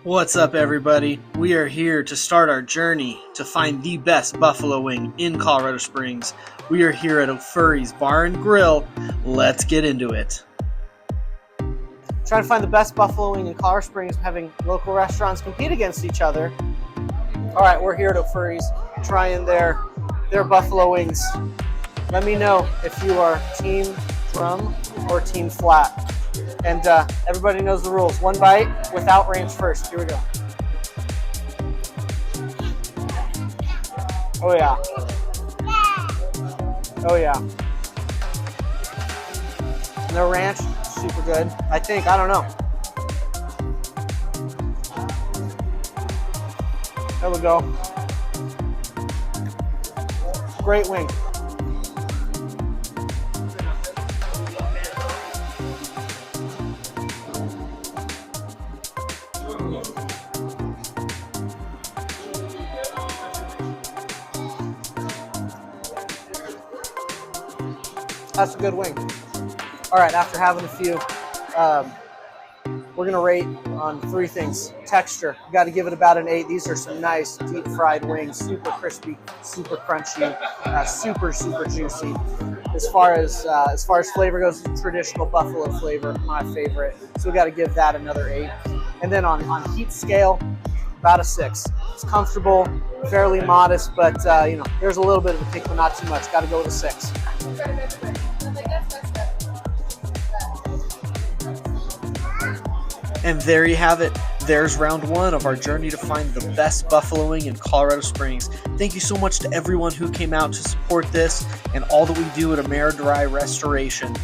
What's up, everybody? We are here to start our journey to find the best buffalo wing in Colorado Springs. We are here at O'Furry's Bar and Grill. Let's get into it. Trying to find the best buffalo wing in Colorado Springs, having local restaurants compete against each other. All right, we're here at O'Furry's trying their buffalo wings. Let me know if you are team drum or team flat. And everybody knows the rules. One bite without ranch first. Here we go. Oh yeah. Oh yeah. No ranch, super good. I think, I don't know. There we go. Great wing. That's a good wing. All right, after having a few, we're gonna rate on three things. Texture, you gotta give it about an 8. These are some nice deep fried wings, super crispy, super crunchy, super juicy. As far as flavor goes, traditional buffalo flavor, my favorite. So we gotta give that another 8. And then on heat scale, about a 6. It's comfortable, fairly modest, but there's a little bit of a kick, but not too much. Gotta go with a 6. And there you have it. There's round 1 of our journey to find the best buffalo wing in Colorado Springs. Thank you so much to everyone who came out to support this and all that we do at AmeriDri Restoration.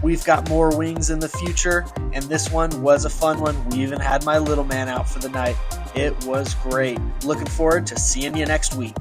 We've got more wings in the future, and this one was a fun one. We even had my little man out for the night. It was great. Looking forward to seeing you next week.